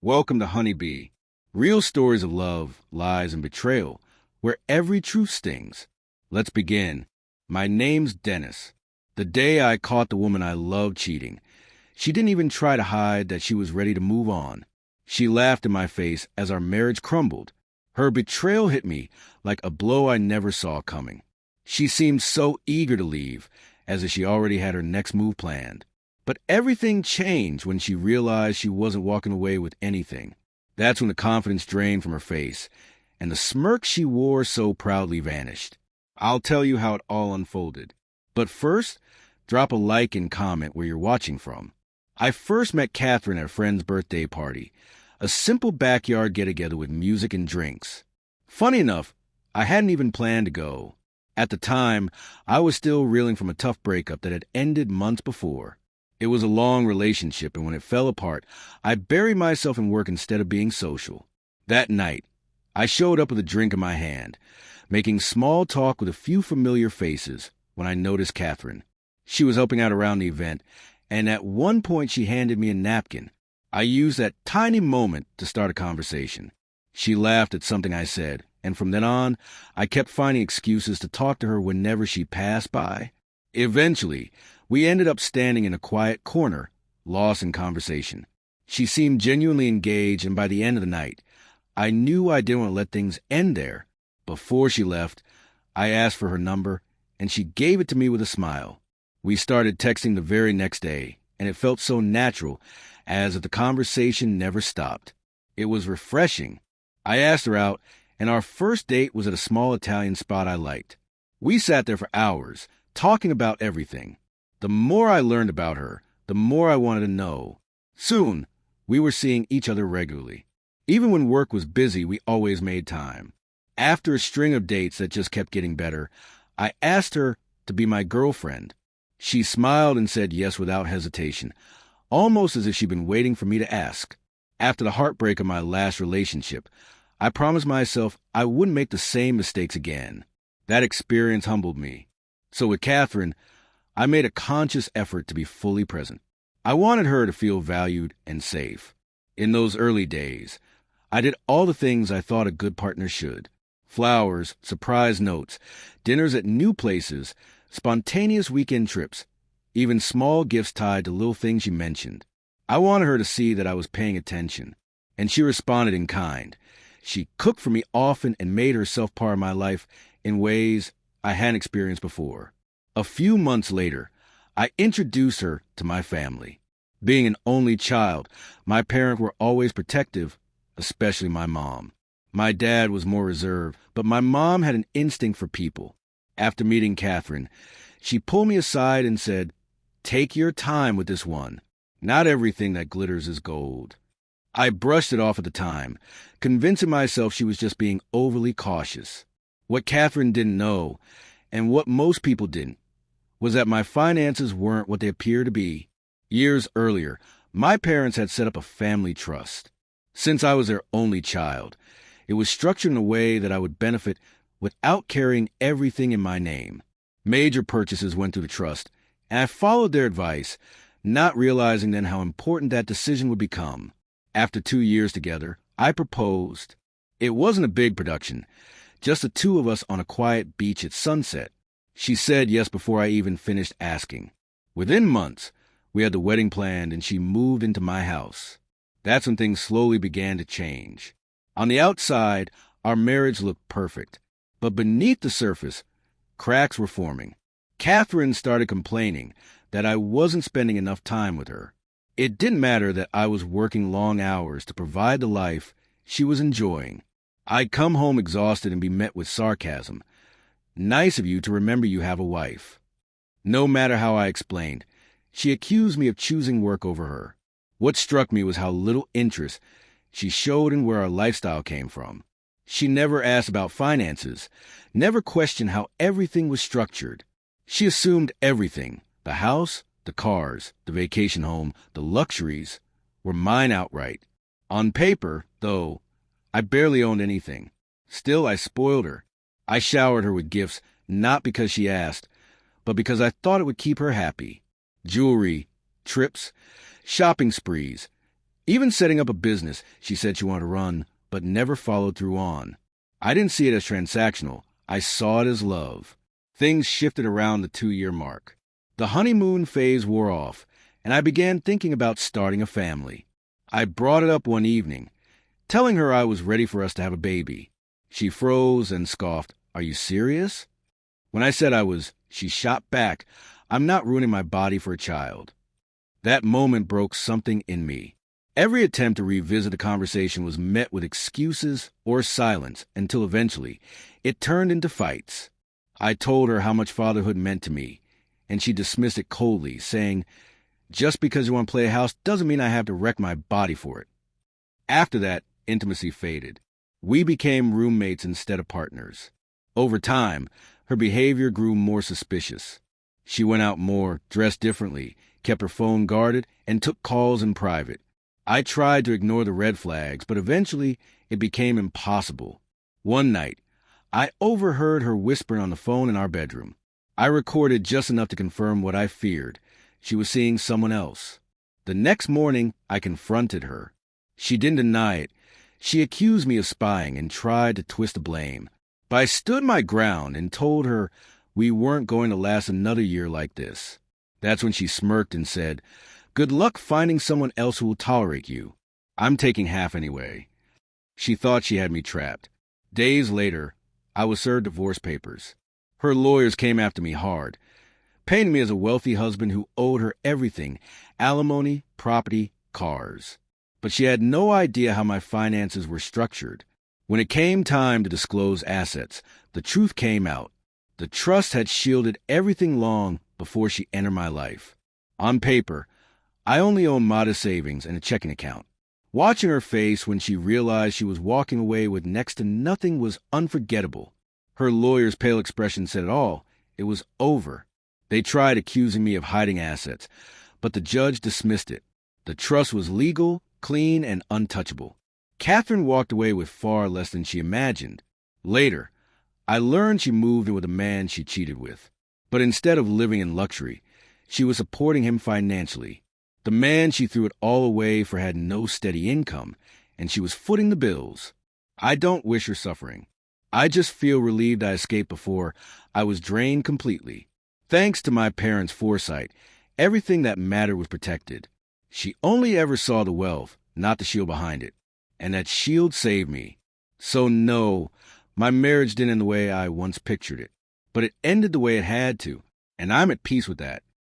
Welcome to Honeybee, real stories of love, lies, and betrayal, where every truth stings. Let's begin. My name's Dennis. The day I caught the woman I loved cheating, she didn't even try to hide that she was ready to move on. She laughed in my face as our marriage crumbled. Her betrayal hit me like a blow I never saw coming. She seemed so eager to leave, as if she already had her next move planned. But everything changed when she realized she wasn't walking away with anything. That's when the confidence drained from her face, and the smirk she wore so proudly vanished. I'll tell you how it all unfolded. But first, drop a like and comment where you're watching from. I first met Catherine at a friend's birthday party, a simple backyard get-together with music and drinks. Funny enough, I hadn't even planned to go. At the time, I was still reeling from a tough breakup that had ended months before. It was a long relationship, and when it fell apart, I buried myself in work instead of being social. That night, I showed up with a drink in my hand, making small talk with a few familiar faces when I noticed Catherine. She was helping out around the event, and at one point she handed me a napkin. I used that tiny moment to start a conversation. She laughed at something I said, and from then on, I kept finding excuses to talk to her whenever she passed by. Eventually, we ended up standing in a quiet corner, lost in conversation. She seemed genuinely engaged, and by the end of the night, I knew I didn't want to let things end there. Before she left, I asked for her number, and she gave it to me with a smile. We started texting the very next day, and it felt so natural, as if the conversation never stopped. It was refreshing. I asked her out, and our first date was at a small Italian spot I liked. We sat there for hours, talking about everything. The more I learned about her, the more I wanted to know. Soon, we were seeing each other regularly. Even when work was busy, we always made time. After a string of dates that just kept getting better, I asked her to be my girlfriend. She smiled and said yes without hesitation, almost as if she'd been waiting for me to ask. After the heartbreak of my last relationship, I promised myself I wouldn't make the same mistakes again. That experience humbled me. So with Catherine, I made a conscious effort to be fully present. I wanted her to feel valued and safe. In those early days, I did all the things I thought a good partner should. Flowers, surprise notes, dinners at new places, spontaneous weekend trips, even small gifts tied to little things she mentioned. I wanted her to see that I was paying attention, and she responded in kind. She cooked for me often and made herself part of my life in ways I hadn't experienced before. A few months later, I introduced her to my family. Being an only child, my parents were always protective, especially my mom. My dad was more reserved, but my mom had an instinct for people. After meeting Catherine, she pulled me aside and said, "Take your time with this one. Not everything that glitters is gold." I brushed it off at the time, convincing myself she was just being overly cautious. What Catherine didn't know, and what most people didn't, was that my finances weren't what they appeared to be. Years earlier, my parents had set up a family trust. Since I was their only child, it was structured in a way that I would benefit without carrying everything in my name. Major purchases went through the trust, and I followed their advice, not realizing then how important that decision would become. After 2 years together, I proposed. It wasn't a big production, just the two of us on a quiet beach at sunset. She said yes before I even finished asking. Within months, we had the wedding planned, and she moved into my house. That's when things slowly began to change. On the outside, our marriage looked perfect, but beneath the surface, cracks were forming. Catherine started complaining that I wasn't spending enough time with her. It didn't matter that I was working long hours to provide the life she was enjoying. I'd come home exhausted and be met with sarcasm. "Nice of you to remember you have a wife." No matter how I explained, she accused me of choosing work over her. What struck me was how little interest she showed in where our lifestyle came from. She never asked about finances, never questioned how everything was structured. She assumed everything, the house, the cars, the vacation home, the luxuries, were mine outright. On paper, though, I barely owned anything. Still, I spoiled her. I showered her with gifts, not because she asked, but because I thought it would keep her happy. Jewelry, trips, shopping sprees, Even setting up a business she said she wanted to run, but never followed through on. I didn't see it as transactional. I saw it as love. Things shifted around the 2-year mark. The honeymoon phase wore off, and I began thinking about starting a family. I brought it up one evening, telling her I was ready for us to have a baby. She froze and scoffed, "Are you serious?" When I said I was, she shot back, "I'm not ruining my body for a child." That moment broke something in me. Every attempt to revisit the conversation was met with excuses or silence until eventually it turned into fights. I told her how much fatherhood meant to me, and she dismissed it coldly, saying, "Just because you want to play house doesn't mean I have to wreck my body for it." After that, intimacy faded. We became roommates instead of partners. Over time, her behavior grew more suspicious. She went out more, dressed differently, kept her phone guarded, and took calls in private. I tried to ignore the red flags, but eventually it became impossible. One night, I overheard her whispering on the phone in our bedroom. I recorded just enough to confirm what I feared. She was seeing someone else. The next morning, I confronted her. She didn't deny it. She accused me of spying and tried to twist the blame. But I stood my ground and told her we weren't going to last another year like this. That's when she smirked and said, "Good luck finding someone else who will tolerate you. I'm taking half anyway." She thought she had me trapped. Days later, I was served divorce papers. Her lawyers came after me hard, painting me as a wealthy husband who owed her everything: alimony, property, cars. But she had no idea how my finances were structured. When it came time to disclose assets, the truth came out. The trust had shielded everything long before she entered my life. On paper, I only owned modest savings and a checking account. Watching her face when she realized she was walking away with next to nothing was unforgettable. Her lawyer's pale expression said it all. It was over. They tried accusing me of hiding assets, but the judge dismissed it. The trust was legal, clean, and untouchable. Catherine walked away with far less than she imagined. Later, I learned she moved in with a man she cheated with. But instead of living in luxury, she was supporting him financially. The man she threw it all away for had no steady income, and she was footing the bills. I don't wish her suffering. I just feel relieved I escaped before I was drained completely. Thanks to my parents' foresight, everything that mattered was protected. She only ever saw the wealth, not the shield behind it. And that shield saved me. So no, my marriage didn't end the way I once pictured it. But it ended the way it had to, and I'm at peace with that.